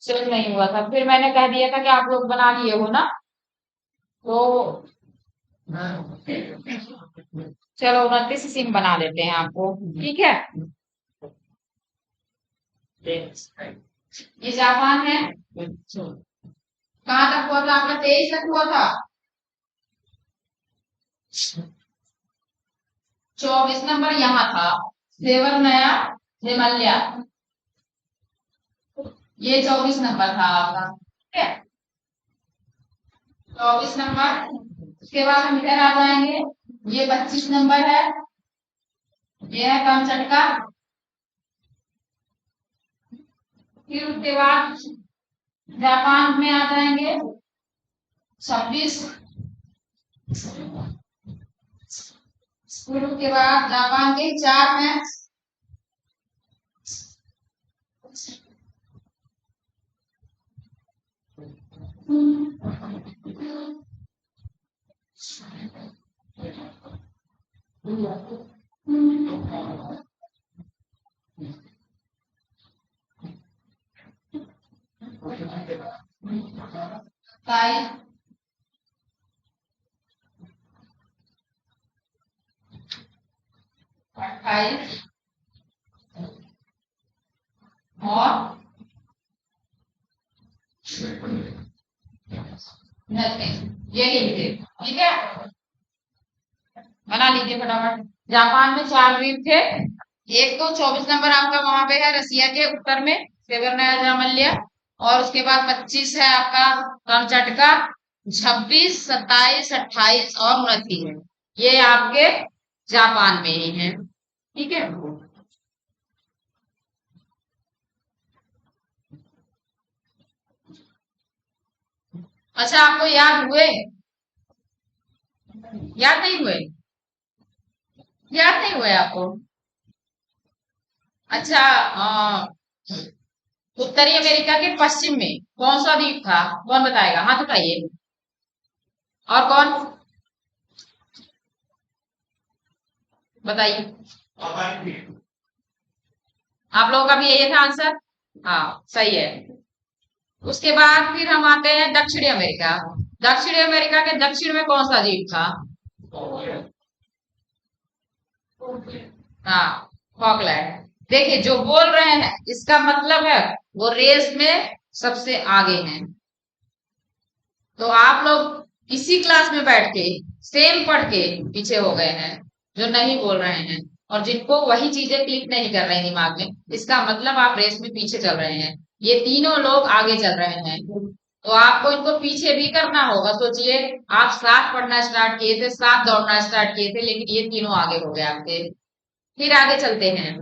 सेव नहीं हुआ था। फिर मैंने कह दिया था कि आप लोग बना लिए हो ना, तो चलो 29 सिम बना देते हैं आपको, ठीक है। ये जापान है, कहाँ तक हुआ था आपका? 23 तक हुआ था। 24 नंबर यहाँ था, सेवर नया हिमालय, ये 24 नंबर था आपका, ठीक है। 24 नंबर, उसके बाद हम इधर आ जाएंगे, ये 25 नंबर है, ये है कामचटका। फिर उसके बाद जापान में आ जाएंगे 26। शुरू के बाद जापान के 4 मैच। ताई 28 और नथिंग, ये लिख दे। ठीक है, बना लीजिए फटाफट। जापान में 4 द्वीप थे। एक तो 24 नंबर आपका वहां पे है रसिया के उत्तर में, सेवर्नाया जामल्य। और उसके बाद 25 है आपका कामचटका। 26, 27, 28 और 29 है। ये आपके जापान में ही है। ठीक है, अच्छा आपको याद हुए? याद नहीं हुए? याद नहीं हुए आपको? अच्छा, उत्तरी अमेरिका के पश्चिम में कौन सा द्वीप था? कौन बताएगा? हाथ उठाइए। और कौन बताइए? आप लोगों का भी यही था आंसर? हाँ, सही है। उसके बाद फिर हम आते हैं दक्षिणी अमेरिका। दक्षिणी अमेरिका के दक्षिण में कौन सा द्वीप था? हाँ, फॉकलैंड। देखिए, जो बोल रहे हैं इसका मतलब है वो रेस में सबसे आगे हैं। तो आप लोग इसी क्लास में बैठ के सेम पढ़ के पीछे हो गए हैं, जो नहीं बोल रहे हैं और जिनको वही चीजें क्लिक नहीं कर रही दिमाग में। इसका मतलब आप रेस में पीछे चल रहे हैं। ये तीनों लोग आगे चल रहे हैं, तो आपको इनको पीछे भी करना होगा। सोचिए, आप 7 पढ़ना स्टार्ट किए थे, 7 दौड़ना स्टार्ट किए थे, लेकिन ये तीनों आगे हो गए आपके। फिर आगे चलते हैं।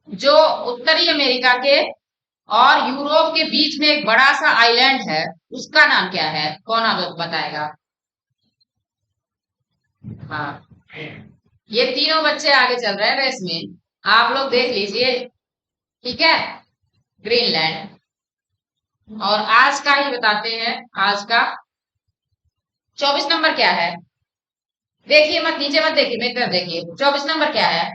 जो उत्तरी अमेरिका के और यूरोप के बीच में एक बड़ा सा आइलैंड है, उसका नाम क्या है? कौन आप लोग बताएगा? हाँ, ये तीनों बच्चे आगे चल रहे हैं रेस में। आप लोग देख लीजिए। ठीक है, ग्रीनलैंड। और आज का ही बताते हैं। आज का 24 नंबर क्या है? देखिए मत, नीचे मत देखिए, मेरी तरफ देखिए। 24 नंबर क्या है?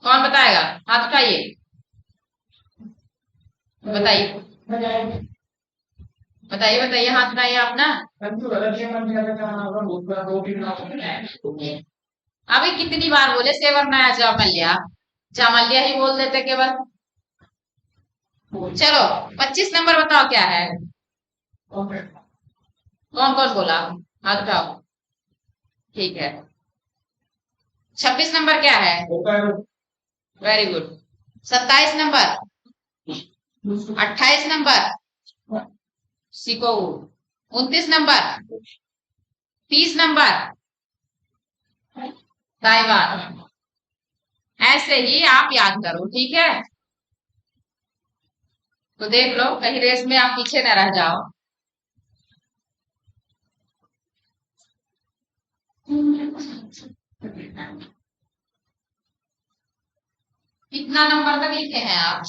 कौन बताएगा? हाथ उठाइए, बताइए। बताइए बताइए, हाथ उठाइए आप ना। अभी कितनी बार बोले सेवर्नाया जामल्या? जामल्या ही बोल देते केवल। चलो, 25 नंबर बताओ क्या है? कौन कौन बोला? हाथ उठाओ। ठीक है। 26 नंबर क्या है? Very good. 27 नंबर, 28 नंबर सिकोऊ, 29 नंबर, 30 नंबर ताइवान। ऐसे ही आप याद करो, ठीक है? तो देख लो कहीं रेस में आप पीछे न रह जाओ। कितना नंबर तक लिखे हैं आप?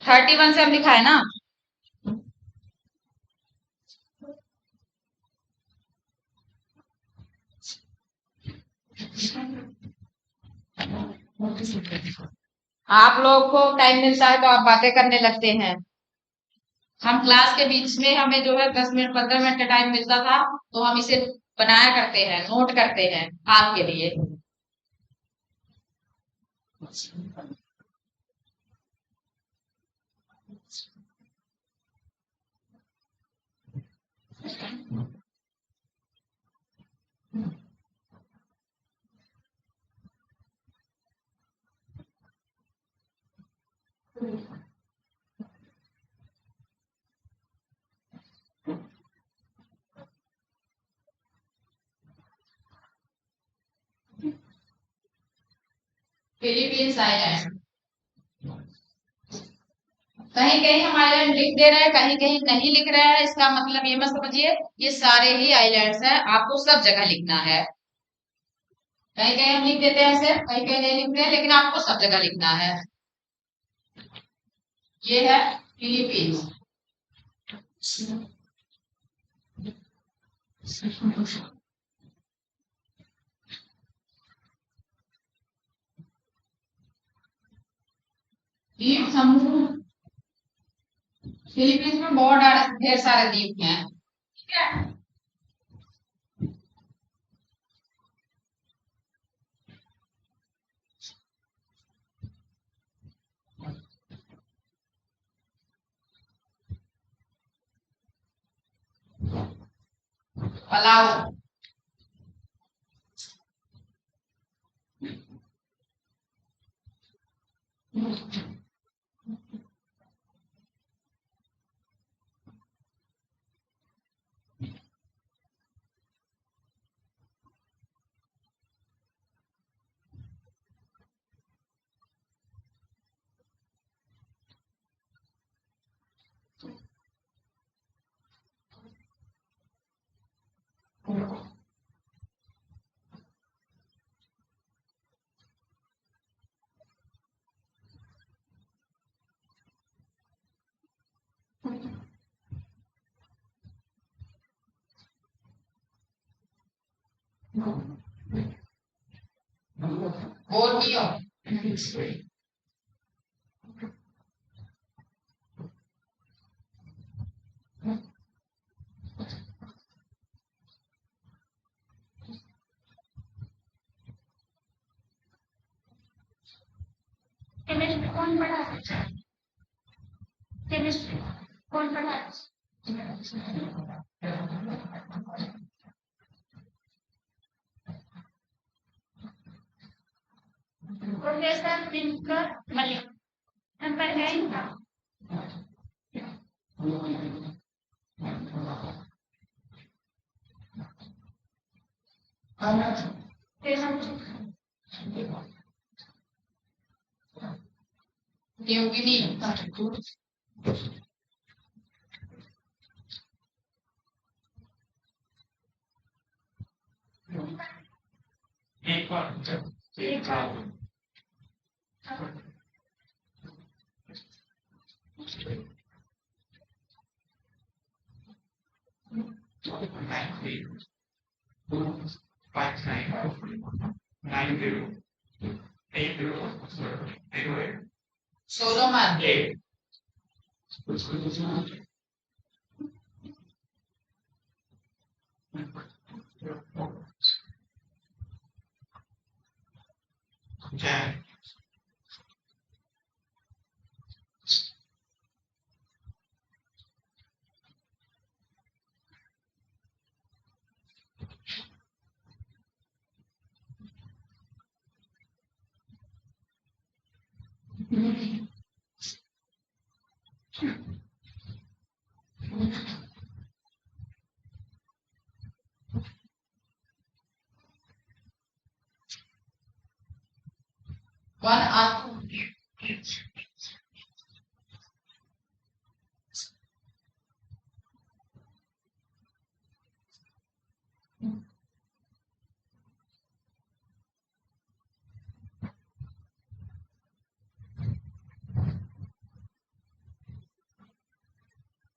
31 से अब लिखा है ना? आप लोग को टाइम मिलता है तो आप बातें करने लगते हैं। हम क्लास के बीच में हमें जो है 10 मिनट 15 मिनट का टाइम मिलता था, तो हम इसे बनाया करते हैं, नोट करते हैं आपके लिए। Philippines island. कहीं कहीं हम आइलैंड लिख दे रहे हैं, कहीं कहीं नहीं लिख रहे हैं, इसका मतलब ये मत समझिए ये सारे ही आइलैंड्स हैं, आपको सब जगह लिखना है। कहीं कहीं हम लिख देते हैं ऐसे, कहीं कहीं नहीं लिखते हैं, लेकिन आपको सब जगह लिखना है। ये है फिलीपींस। द्वीप समूह। फिलीपींस में बहुत ढेर सारे द्वीप हैं, ठीक है। पलाऊ। बोर्नियो। केमिस्ट्री कौन पढ़ा है? केमिस्ट्री कौन पढ़ा है? प्रोफेसर दिनकर मलिक। नंबर है इनका। फिर हम योगिनी। एक बार एक बार Solomon. Jack. Vanuatu.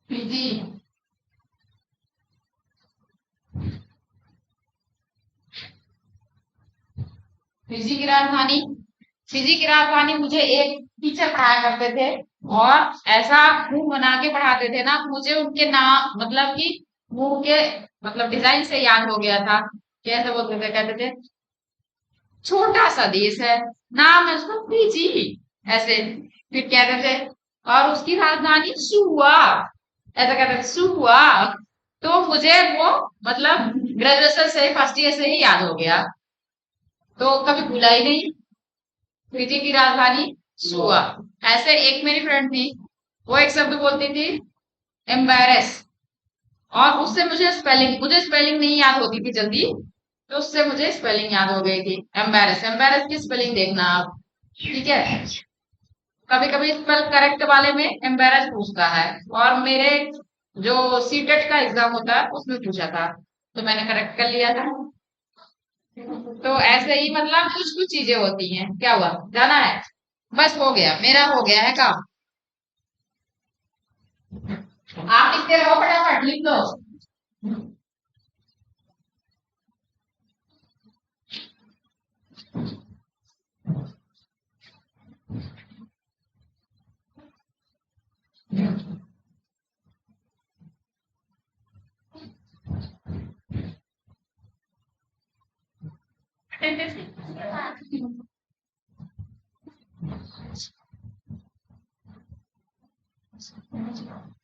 Fiji. Fiji की राजधानी। फिजी की राजधानी मुझे एक टीचर पढ़ाया करते थे, और ऐसा मुंह बना के पढ़ाते थे ना, मुझे उनके नाम मतलब कि मुंह के मतलब डिजाइन से याद हो गया था। कैसे बोलते थे, कहते थे छोटा सा देश है, नाम है उसका फिजी, ऐसे। फिर कहते थे और उसकी राजधानी सुआ, ऐसा कहते थे सुआ। तो मुझे वो मतलब ग्रेजुएशन से फर्स्ट ईयर से ही याद हो गया, तो कभी भूला ही नहीं। फिजी की राजधानी सुआ। ऐसे एक मेरी फ्रेंड थी, वो एक शब्द बोलती थी एम्बेरस, और उससे मुझे स्पेलिंग नहीं याद होती थी जल्दी, तो उससे मुझे स्पेलिंग याद हो गई थी। एम्बेरस, एम्बेरस की स्पेलिंग देखना आप। ठीक है। कभी कभी स्पेल करेक्ट वाले में एम्बेरस पूछता है, और मेरे जो सीटेट का एग्जाम होता है उसमें पूछा था, तो मैंने करेक्ट कर लिया था। तो ऐसे ही मतलब कुछ कुछ चीजें होती हैं। क्या हुआ, जाना है? बस हो गया, मेरा हो गया है काम। आप लिखते रहो, फटाफट लिख लो।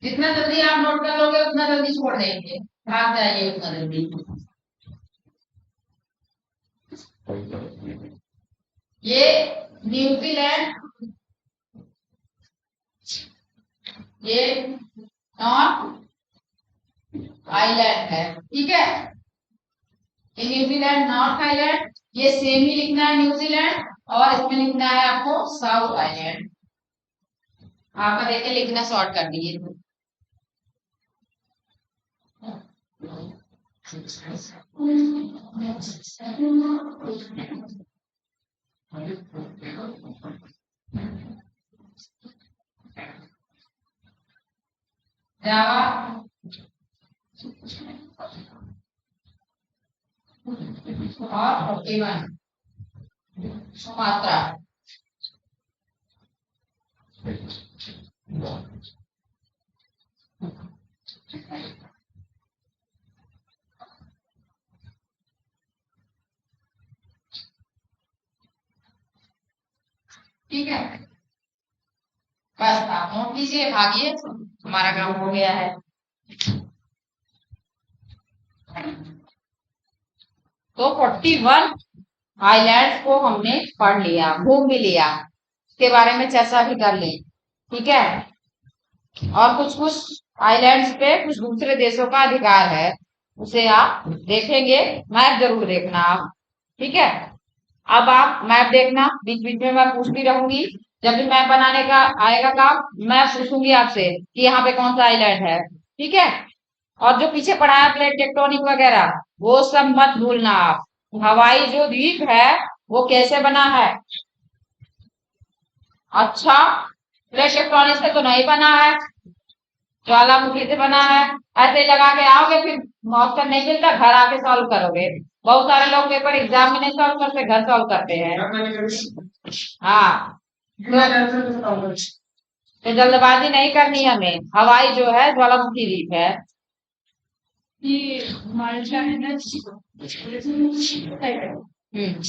जितना जल्दी आप नोट कर लोगे उतना जल्दी छोड़ देंगे, भाग जाइए उतना जल्दी। ये न्यूजीलैंड, ये नॉर्थ आइलैंड है, ठीक है। ये न्यूजीलैंड, नॉर्थ आइलैंड, ये सेम ही लिखना है न्यूजीलैंड, और इसमें लिखना है आपको साउथ आइलैंड। आपका देखे लिखना शॉर्ट कर दिए। जावा, और 41 सुमात्रा। ठीक है, बस आप नोट कीजिए, भागिए, हमारा काम हो गया है। तो 41 आइलैंड्स को हमने पढ़ लिया, घूम भी लिया, इसके बारे में चर्चा भी कर ली, ठीक है। और कुछ कुछ आइलैंड्स पे कुछ दूसरे देशों का अधिकार है, उसे आप देखेंगे, मैप जरूर देखना आप, ठीक है। अब आप मैप देखना, बीच बीच में मैं पूछती रहूंगी, जब भी मैप बनाने का आएगा काम मैं पूछूंगी आपसे कि यहाँ पे कौन सा आइलैंड है, ठीक है। और जो पीछे पढ़ा है प्लेट टेक्टोनिक वगैरह वो सब मत भूलना आप। हवाई जो द्वीप है वो कैसे बना है? अच्छा, प्लेट टेक्टोनिक से तो नहीं बना है, ज्वालामुखी से बना है। ऐसे ही लगा के आओगे, फिर मौका नहीं मिलता, घर आके सॉल्व करोगे। बहुत सारे लोग पेपर एग्जाम में नहीं सॉल्व करते, घर सॉल्व करते हैं। हाँ, तो जल्दबाजी नहीं करनी हमें। हवाई जो है ज्वालामुखी द्वीप है। ये माल्टा है ना। हम्म